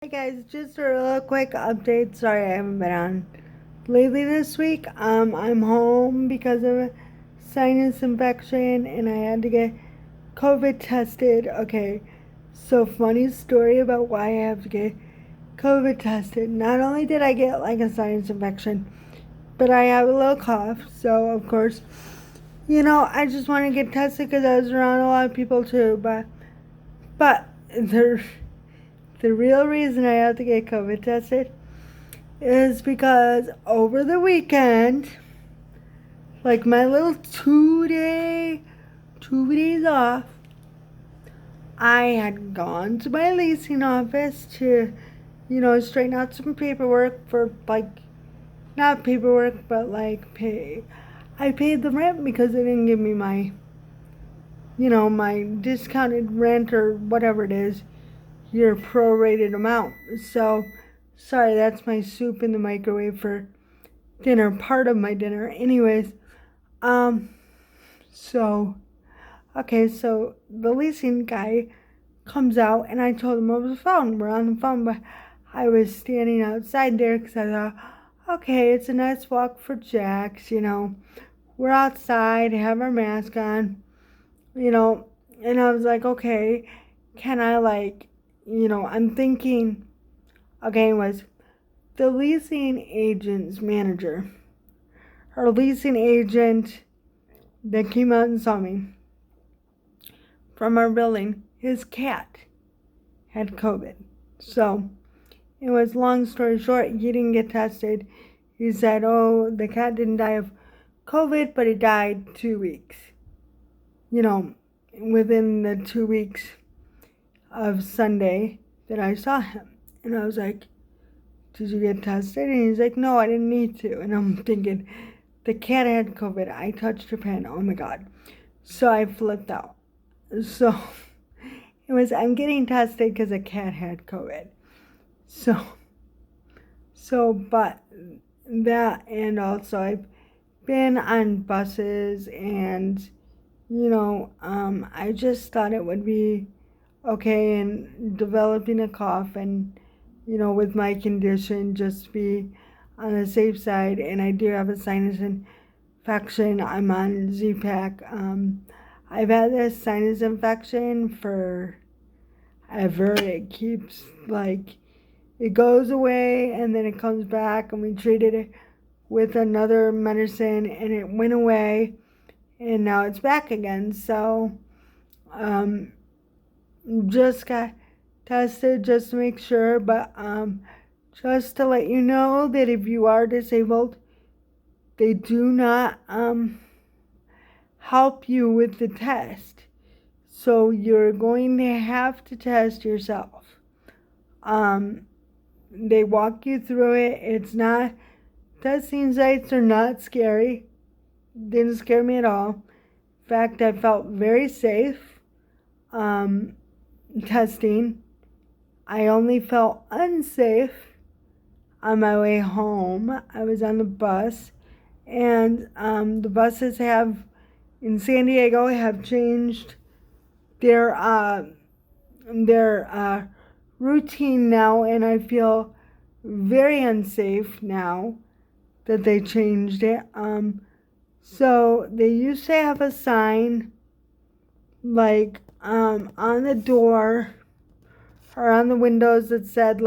Hi guys, just a real quick update. Sorry I haven't been on lately this week. I'm home because of a sinus infection and I had to get COVID tested. Okay, so funny story about why I have to get COVID tested. Not only did I get like a sinus infection, but I have a little cough. So of course, I just want to get tested because I was around a lot of people too. But the real reason I have to get COVID tested is because over the weekend, like my little 2 days off, I had gone to my leasing office to, straighten out some paperwork for not paperwork, but pay. I paid the rent because they didn't give me my discounted rent or whatever it is, your prorated amount. So, sorry, that's my soup in the microwave for dinner, part of my dinner. Anyways, um, so, okay, so the leasing guy comes out and I told him over the phone. We're on the phone, but I was standing outside there because I thought, okay, it's a nice walk for Jax, We're outside, have our mask on, and I was like, okay, can I I'm thinking, okay, was the leasing agent's manager, her leasing agent that came out and saw me from our building, his cat had COVID. So it was long story short, he didn't get tested. He said, oh, the cat didn't die of COVID, but he died 2 weeks. Within the 2 weeks of Sunday that I saw him. And I was like, did you get tested? And he's like, no, I didn't need to. And I'm thinking, the cat had COVID. I touched her pen. Oh my God. So I flipped out. So I'm getting tested because the cat had COVID. But that, and also I've been on buses and, I just thought it would be okay, and developing a cough and, with my condition, just be on the safe side. And I do have a sinus infection. I'm on Z-Pack. I've had this sinus infection for ever. It keeps it goes away and then it comes back, and we treated it with another medicine and it went away and now it's back again. So just got tested just to make sure, but just to let you know that if you are disabled, they do not help you with the test. So you're going to have to test yourself. They walk you through it. It's not, testing sites are not scary. Didn't scare me at all. In fact, I felt very safe testing. I only felt unsafe on my way home. I was on the bus, and the buses in San Diego have changed their routine now, and I feel very unsafe now that they changed it. So they used to have a sign on the door or on the windows that said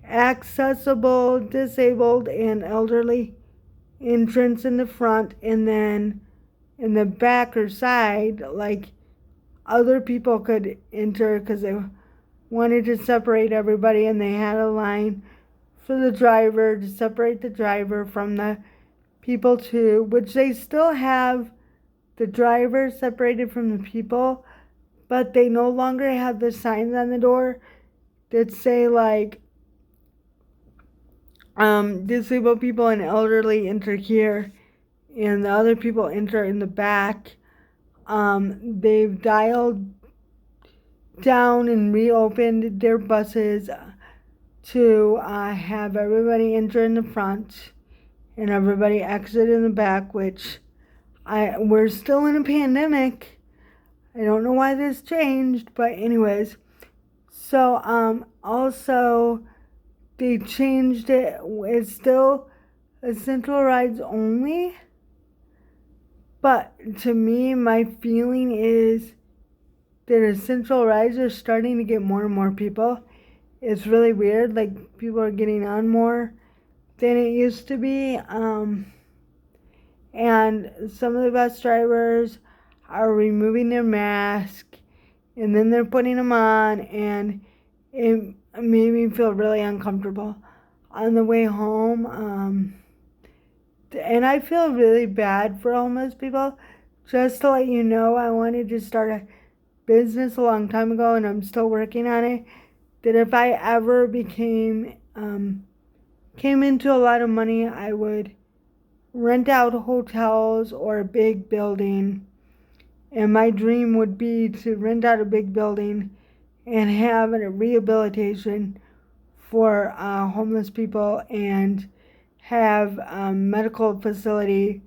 accessible, disabled, and elderly entrance in the front, and then in the back or side, other people could enter because they wanted to separate everybody, and they had a line for the driver to separate the driver from the people too, which they still have the driver separated from the people, but they no longer have the signs on the door that say disabled people and elderly enter here and the other people enter in the back. They've dialed down and reopened their buses to have everybody enter in the front and everybody exit in the back, which we're still in a pandemic. I don't know why this changed, but anyways. So also, they changed it. It's still essential rides only. But to me, my feeling is that essential rides are starting to get more and more people. It's really weird. Like, people are getting on more than it used to be. And some of the bus drivers are removing their mask and then they're putting them on, and it made me feel really uncomfortable on the way home. And I feel really bad for homeless people. Just to let you know, I wanted to start a business a long time ago, and I'm still working on it. That if I ever came into a lot of money, I would rent out hotels or a big building. And my dream would be to rent out a big building and have a rehabilitation for homeless people, and have a medical facility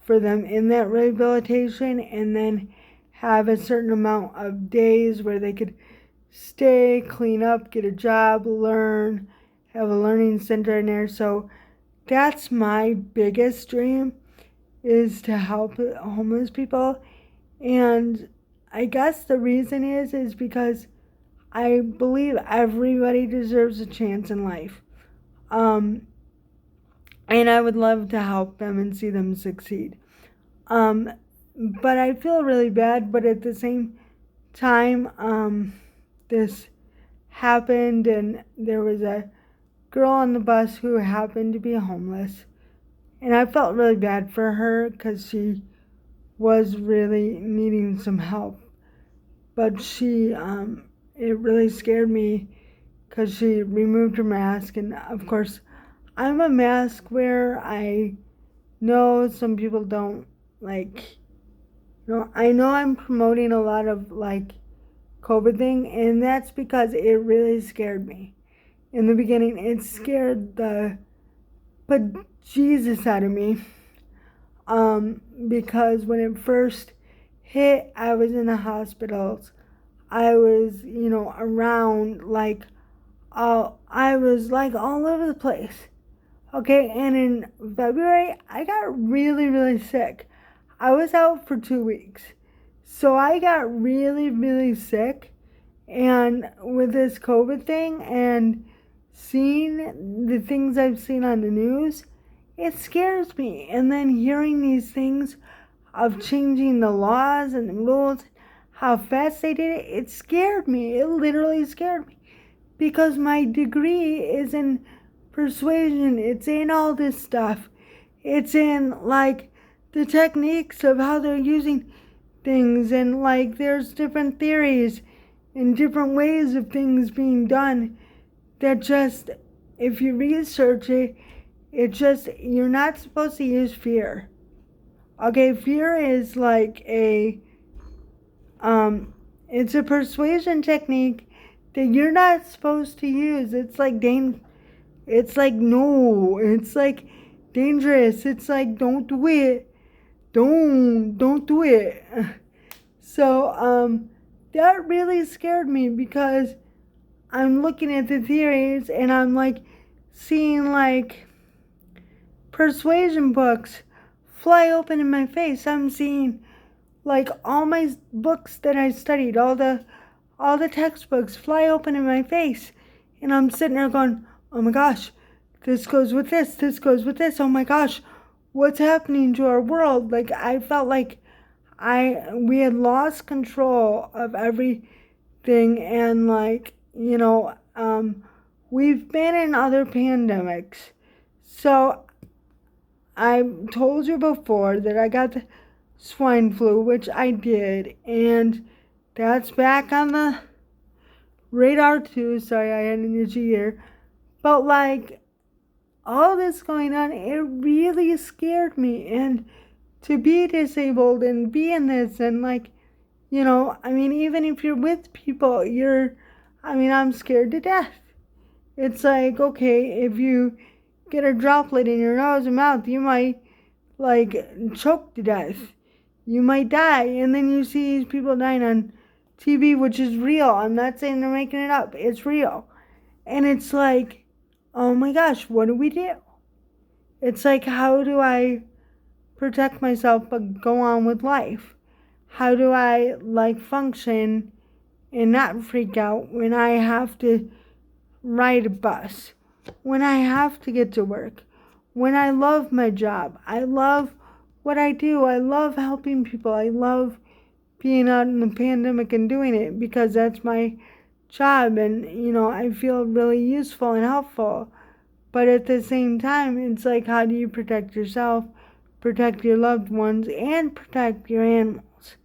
for them in that rehabilitation, and then have a certain amount of days where they could stay, clean up, get a job, learn, have a learning center in there. So that's my biggest dream, is to help homeless people. And I guess the reason is because I believe everybody deserves a chance in life. Um, and I would love to help them and see them succeed. Um, but I feel really bad, but at the same time, this happened, and there was a girl on the bus who happened to be homeless. And I felt really bad for her because she was really needing some help. But it really scared me because she removed her mask. And of course, I'm a mask wearer. I know some people don't like, I know I'm promoting a lot of like COVID thing, and that's because it really scared me. In the beginning, it scared the bejesus out of me. Because when it first hit, I was in the hospitals. I was, around like, I was like all over the place. Okay, and in February, I got really, really sick. I was out for 2 weeks. So I got really, really sick. And with this COVID thing and seeing the things I've seen on the news, it scares me. And then hearing these things of changing the laws and the rules, how fast they did it, it scared me. It literally scared me. Because my degree is in persuasion. It's in all this stuff. It's in like the techniques of how they're using things, and like there's different theories and different ways of things being done that just, if you research it, you're not supposed to use fear. Okay, fear is like it's a persuasion technique that you're not supposed to use. It's like it's like no, it's like dangerous. It's like don't do it. Don't do it. So that really scared me because I'm looking at the theories and I'm like seeing like persuasion books fly open in my face. I'm seeing like all my books that I studied, all the textbooks fly open in my face. And I'm sitting there going, oh my gosh, this goes with this goes with this. Oh my gosh, what's happening to our world? Like I felt like we had lost control of everything, and like, we've been in other pandemics. So I told you before that I got the swine flu, which I did, and that's back on the radar too. Sorry, I had an itchy ear. But like all this going on, it really scared me. And to be disabled and be in this, and like, even if you're with people, I'm scared to death. It's like, okay, if you get a droplet in your nose and mouth, you might like choke to death. You might die. And then you see these people dying on TV, which is real. I'm not saying they're making it up. It's real. And it's like, oh my gosh, what do we do? It's like, how do I protect myself but go on with life? How do I like function and not freak out when I have to ride a bus, when I have to get to work, when I love my job? I love what I do. I love helping people. I love being out in the pandemic and doing it because that's my job, and I feel really useful and helpful. But at the same time, it's like, how do you protect yourself, protect your loved ones, and protect your animals?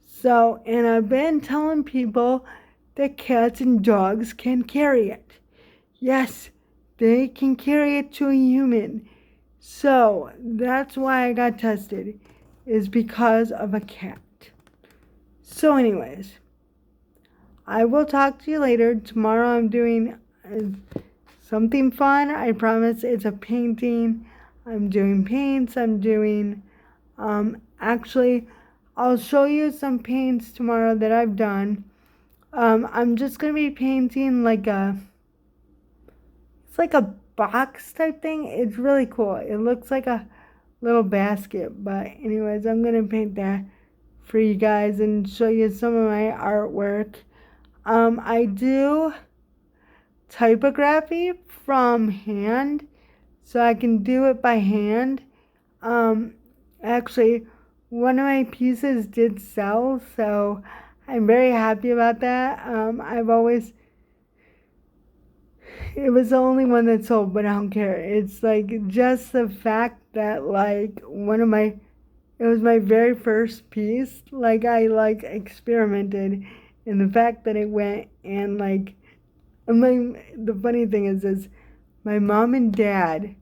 So, and I've been telling people that cats and dogs can carry it. Yes, they can carry it to a human. So that's why I got tested, is because of a cat. So anyways, I will talk to you later. Tomorrow I'm doing something fun. I promise. It's a painting. I'm doing paints. I'm doing, actually, I'll show you some paints tomorrow that I've done. I'm just going to be painting it's like a box type thing. It's really cool. It looks like a little basket. But anyways, I'm going to paint that for you guys and show you some of my artwork. I do typography from hand, so I can do it by hand. Actually, one of my pieces did sell, so I'm very happy about that. It was the only one that sold, but I don't care. It's like just the fact that like it was my very first piece. Like I experimented, and the fact that it went and the funny thing is my mom, dad,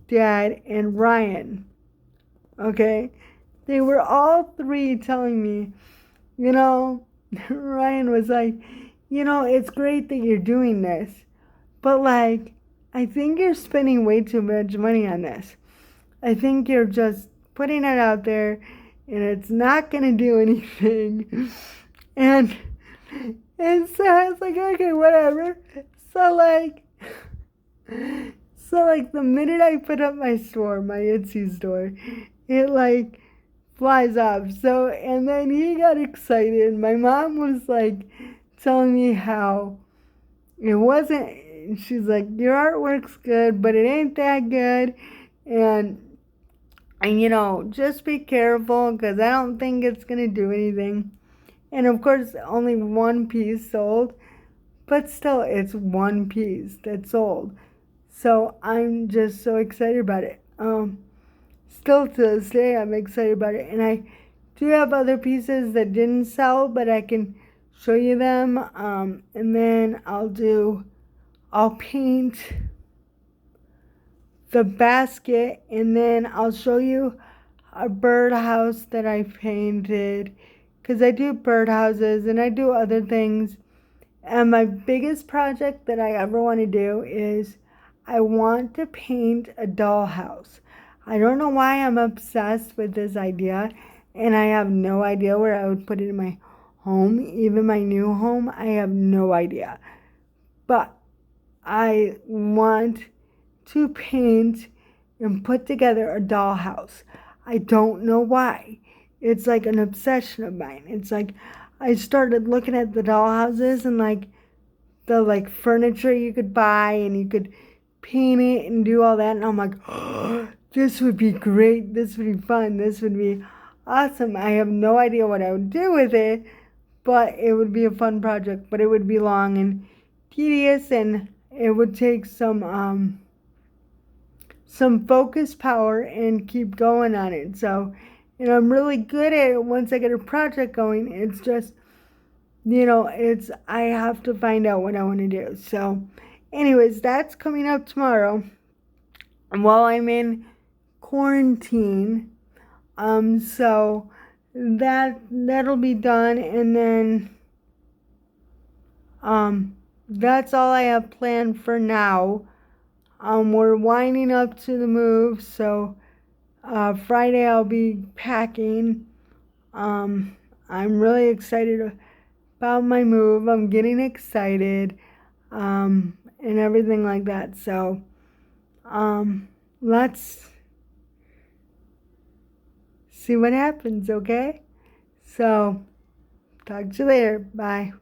and Ryan. Okay, they were all three telling me, you know, Ryan was like, it's great that you're doing this, but like, I think you're spending way too much money on this. I think you're just putting it out there and it's not going to do anything. And so I was like, okay, whatever. So the minute I put up my store, my Etsy store, it like flies off. So, and then he got excited. My mom was like telling me how it wasn't, she's like, your artwork's good, but it ain't that good. And just be careful because I don't think it's going to do anything. And of course, only one piece sold, but still, it's one piece that sold. So I'm just so excited about it. Still to this day, I'm excited about it. And I do have other pieces that didn't sell, but I can show you them. And then I'll paint the basket, and then I'll show you a birdhouse that I painted, because I do birdhouses and I do other things. And my biggest project that I ever want to do is I want to paint a dollhouse. I don't know why I'm obsessed with this idea, and I have no idea where I would put it in my home, even my new home. I have no idea. But I want to paint and put together a dollhouse. I don't know why. It's like an obsession of mine. It's like I started looking at the dollhouses and the furniture you could buy, and you could paint it and do all that, and I'm like, oh, this would be great. This would be fun. This would be awesome. I have no idea what I would do with it, but it would be a fun project. But it would be long and tedious, and it would take some focus power and keep going on it. So, I'm really good at it once I get a project going. It's just, I have to find out what I want to do. So, anyways, that's coming up tomorrow while I'm in quarantine. So that'll be done, and then that's all I have planned for now. We're winding up to the move, so Friday I'll be packing. I'm really excited about my move. I'm getting excited, and everything like that. So, let's see what happens, okay? So, talk to you later. Bye.